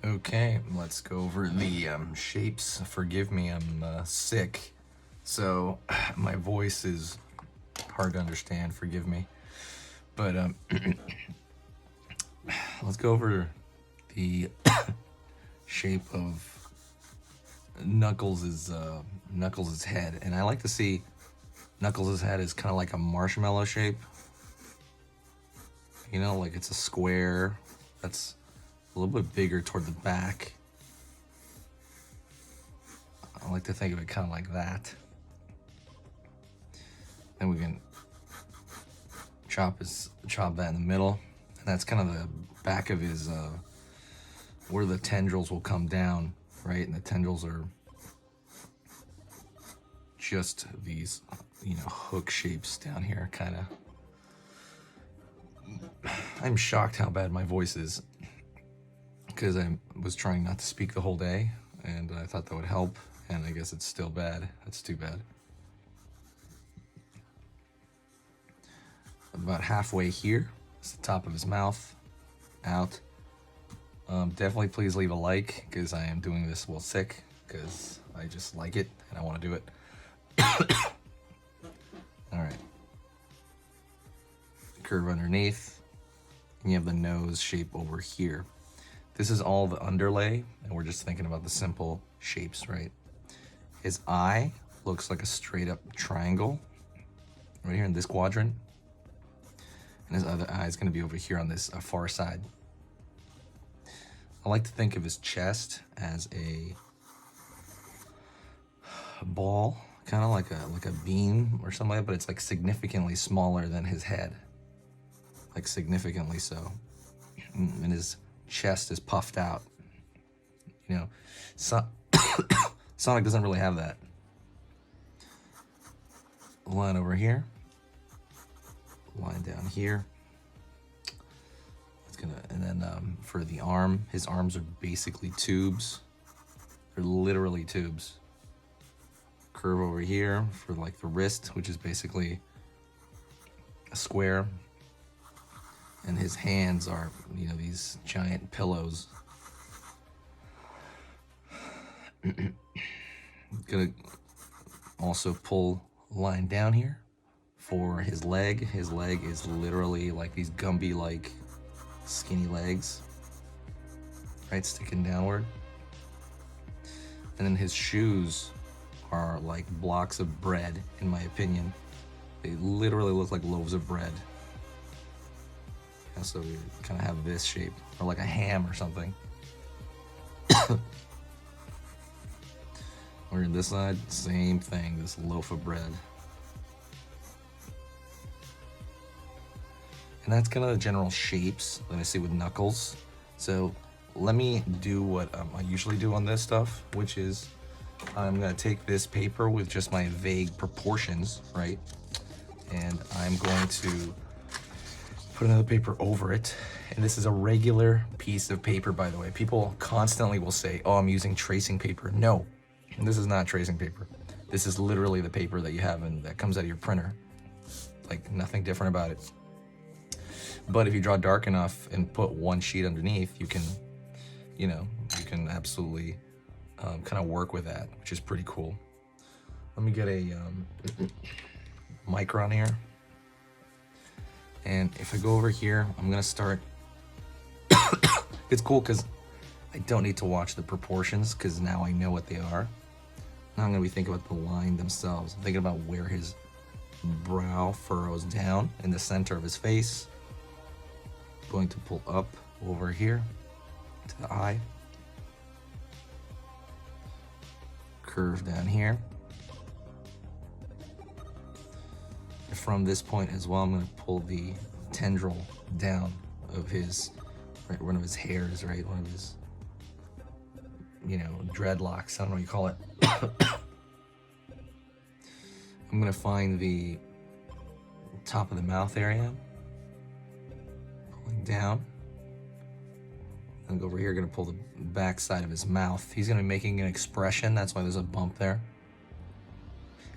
Okay, let's go over the shapes. Forgive me, I'm sick, so my voice is hard to understand. Forgive me. But let's go over the shape of Knuckles' head. And I like to see Knuckles' head is kind of like a marshmallow shape. You know, like it's a square that's a little bit bigger toward the back. I like to think of it kind of like that. Then we can chop that in the middle, and that's kind of the back of his where the tendrils will come down, right? And the tendrils are just these, you know, hook shapes down here, kind of. I'm shocked how bad my voice is, because I was trying not to speak the whole day, and I thought that would help, and I guess it's still bad. That's too bad. About halfway here, it's the top of his mouth, out. Definitely please leave a like, because I am doing this while sick, because I just like it, and I want to do it. Alright. Curve underneath, and you have the nose shape over here. This is all the underlay, and we're just thinking about the simple shapes, right? His eye looks like a straight up triangle, right here in this quadrant. And his other eye is going to be over here on this far side. I like to think of his chest as a ball, kind of like a beam or something like that, but it's like significantly smaller than his head, like significantly so. And his chest is puffed out. You know, Sonic doesn't really have that. Line over here. Line down here. It's gonna, and then for the arm, his arms are basically tubes. They're literally tubes. Curve over here for like the wrist, which is basically a square. And his hands are, you know, these giant pillows. Gonna also pull a line down here for his leg. His leg is literally like these Gumby-like skinny legs, right, sticking downward. And then his shoes are like blocks of bread, in my opinion. They literally look like loaves of bread. And so we kind of have this shape, or like a ham or something. Over on this side, same thing, this loaf of bread. And that's kind of the general shapes that I see with Knuckles. So let me do what I usually do on this stuff, which is I'm gonna take this paper with just my vague proportions, right? And I'm going to put another paper over it. And this is a regular piece of paper, by the way. People constantly will say, oh, I'm using tracing paper. No, this is not tracing paper. This is literally the paper that you have and that comes out of your printer. Like, nothing different about it. But if you draw dark enough and put one sheet underneath, you can, you know, you can absolutely kind of work with that, which is pretty cool. Let me get a micron here. And if I go over here, I'm gonna start. It's cool because I don't need to watch the proportions, because now I know what they are. Now I'm gonna be thinking about the line themselves. I'm thinking about where his brow furrows down in the center of his face. Going to pull up over here to the eye. Curve down here. And from this point as well, I'm going to pull the tendril down of his, right, one of his hairs, right? One of his, you know, dreadlocks. I don't know what you call it. I'm going to find the top of the mouth area. Pulling down. And go over here, gonna pull the back side of his mouth. He's gonna be making an expression, that's why there's a bump there.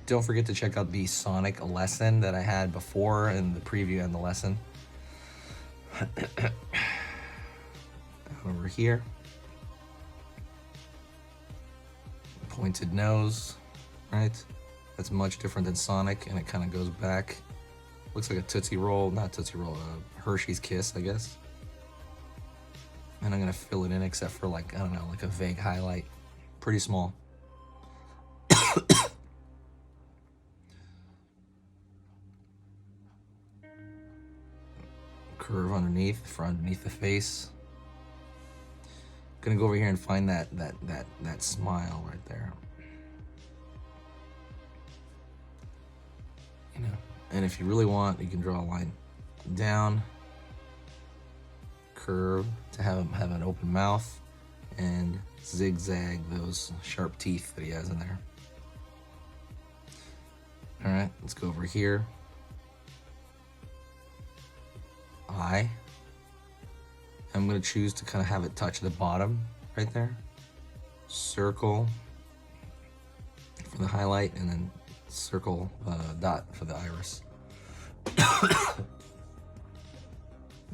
Don't forget to check out the Sonic lesson that I had before in the preview and the lesson. Over here. pointed nose, right? That's much different than Sonic, and it kind of goes back. Looks like a Tootsie Roll, not Tootsie Roll, a Hershey's Kiss, I guess. And I'm gonna fill it in except for like, I don't know, like a vague highlight. Pretty small. Curve underneath, for underneath the face. Gonna go over here and find that smile right there. You know, and if you really want, you can draw a line down, curve to have him have an open mouth, and zigzag those sharp teeth that he has in there. All right, let's go over here. Eye. I'm gonna choose to kind of have it touch the bottom right there. Circle for the highlight, and then circle dot for the iris.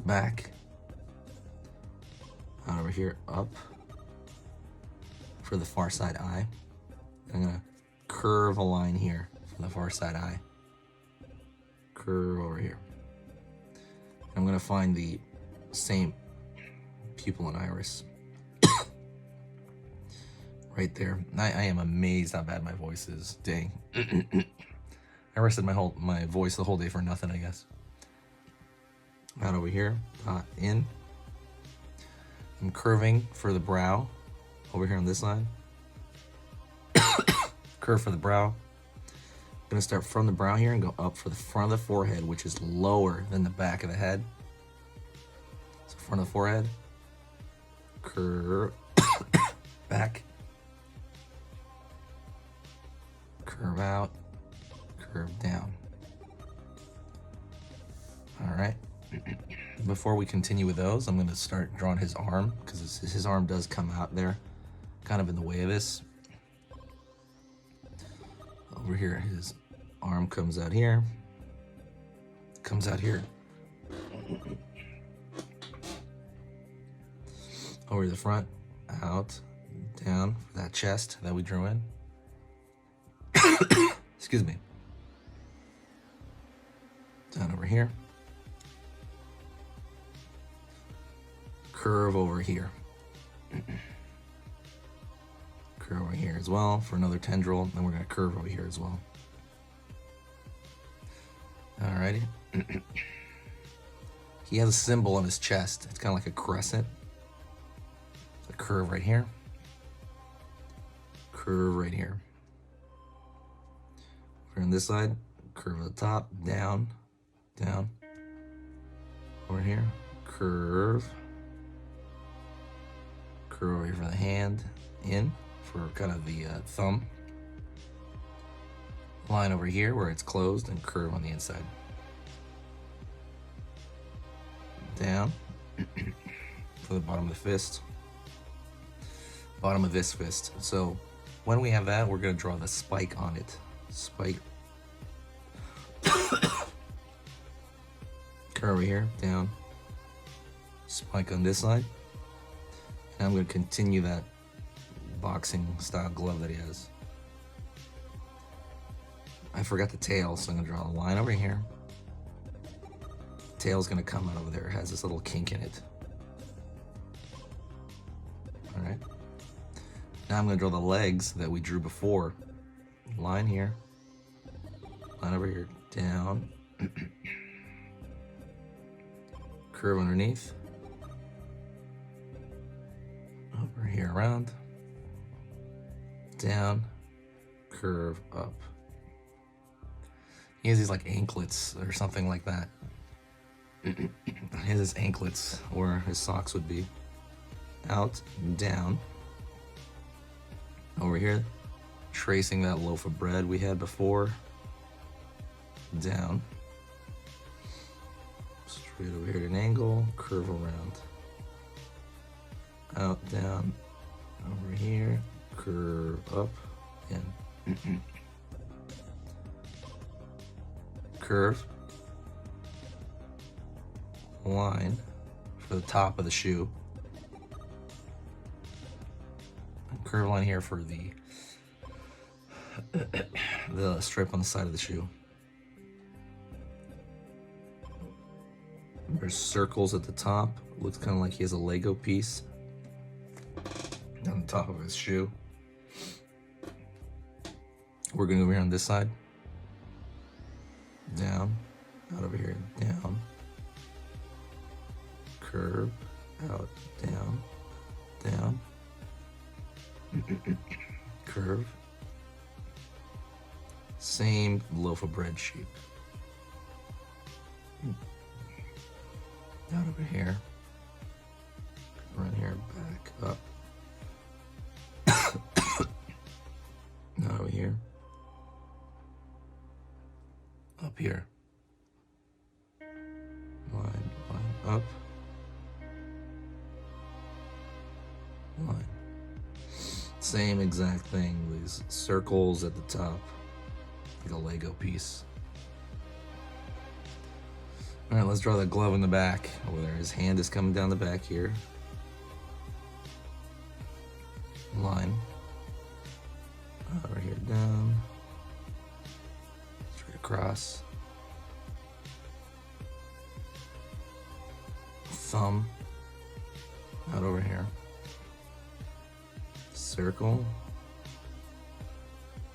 Back. Out over here, up for the far side eye. I'm gonna curve a line here for the far side eye. Curve over here. I'm gonna find the same pupil and iris right there. I am amazed how bad my voice is. Dang. I rested my voice the whole day for nothing, I guess. Out over here, in. I'm curving for the brow over here on this side. Curve for the brow. I'm gonna start from the brow here and go up for the front of the forehead, which is lower than the back of the head. So front of the forehead, curve, back, curve out, curve down. All right. Before we continue with those, I'm going to start drawing his arm, because his arm does come out there, kind of in the way of this. Over here, his arm comes out here, over the front, out, down, for that chest that we drew in. Excuse me. Down over here. Curve over here. Curve over here as well for another tendril. Then we're going to curve over here as well. Alrighty. He has a symbol on his chest. It's kind of like a crescent. A curve right here. Curve right here. Over on this side, curve at the top, down, down. Over here, curve. Curve over here for the hand, in for kind of the thumb. Line over here where it's closed, and curve on the inside. Down for the bottom of the fist. Bottom of this fist. So when we have that, we're going to draw the spike on it. Spike. Curve over here, down. Spike on this side. And I'm going to continue that boxing style glove that he has. I forgot the tail, so I'm going to draw a line over here. Tail's going to come out over there. It has this little kink in it. Alright. Now I'm going to draw the legs that we drew before. Line here. Line over here. Down. Curve underneath. Over here around. Down. Curve up. He has these like anklets or something like that. He has his anklets where his socks would be. Out, down. Over here, tracing that loaf of bread we had before. Down. Straight over here at an angle, curve around. Out, down, over here, curve up, in. Curve. Line for the top of the shoe. Curve line here for the the stripe on the side of the shoe. There's circles at the top. Looks kind of like he has a Lego piece on the top of his shoe. We're gonna go over here on this side. Down, out over here, down. Curve, out, down, down. Curve. Same loaf of bread shape. Out over here. Run here, back up. Not over here. Up here. Line, up. Line. Same exact thing, these circles at the top, like a Lego piece. All right, let's draw that glove in the back over there. His hand is coming down the back here. Line. Over here, down. Straight across. Thumb. Out over here. Circle.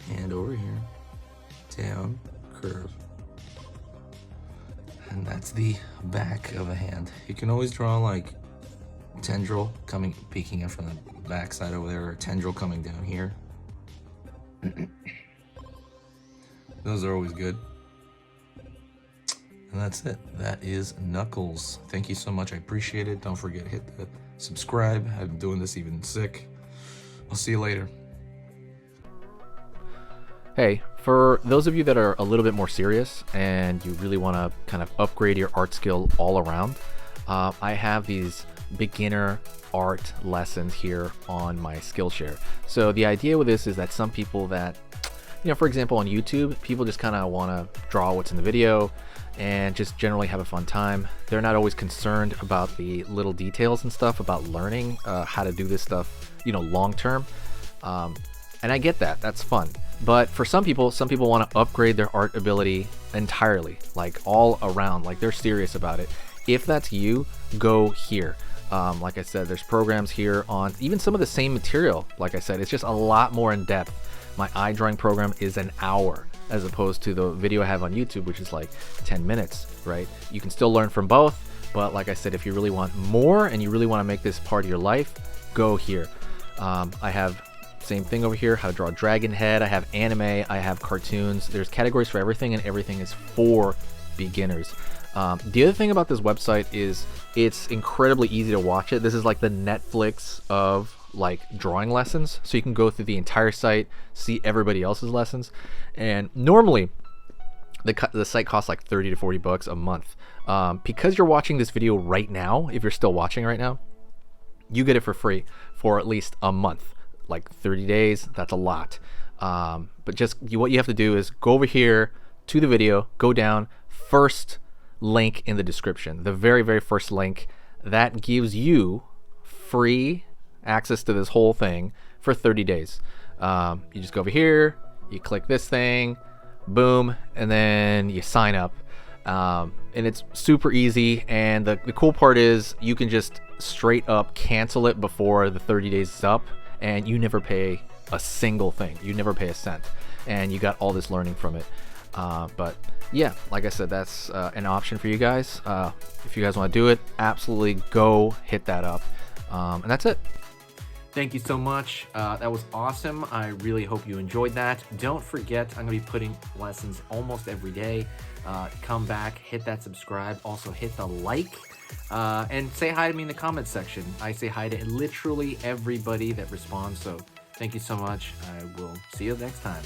Hand over here. Down. Curve. And that's the back of a hand. You can always draw like tendril coming, peeking up from the back side over there, or tendril coming down here. Those are always good. And that's it. That is Knuckles. Thank you so much. I appreciate it. Don't forget, hit the subscribe. I'm doing this even sick. I'll see you later. Hey, for those of you that are a little bit more serious and you really want to kind of upgrade your art skill all around, I have these beginner art lessons here on my Skillshare. So the idea with this is that some people that, you know, for example, on YouTube, people just kind of want to draw what's in the video and just generally have a fun time. They're not always concerned about the little details and stuff, about learning how to do this stuff, you know, long term. And I get that, that's fun. But for some people want to upgrade their art ability entirely, like all around, like they're serious about it. If that's you, go here. Like I said, there's programs here on even some of the same material. Like I said, it's just a lot more in depth. My eye drawing program is an hour as opposed to the video I have on YouTube, which is like 10 minutes, right? You can still learn from both, but like I said, if you really want more and you really want to make this part of your life, go here. I have same thing over here, how to draw a dragon head. I have anime, I have cartoons. There's categories for everything, and everything is for beginners. The other thing about this website is it's incredibly easy to watch it. This is like the Netflix of like drawing lessons. So you can go through the entire site, see everybody else's lessons. And normally the site costs like 30 to 40 bucks a month. Because you're watching this video right now, if you're still watching right now, you get it for free for at least a month. Like 30 days, that's a lot. But just what you have to do is go over here to the video, go down, first link in the description, the very, very first link that gives you free access to this whole thing for 30 days. You just go over here, you click this thing, boom, and then you sign up. And it's super easy. And the cool part is you can just straight up cancel it before the 30 days is up, and you never pay a single thing. You never pay a cent, and you got all this learning from it. But yeah, like I said, that's an option for you guys. If you guys want to do it, absolutely go hit that up. And that's it. Thank you so much. That was awesome. I really hope you enjoyed that. Don't forget, I'm going to be putting lessons almost every day. Come back, hit that subscribe. Also hit the like. And say hi to me in the comments section. I say hi to literally everybody that responds. So thank you so much. I will see you next time.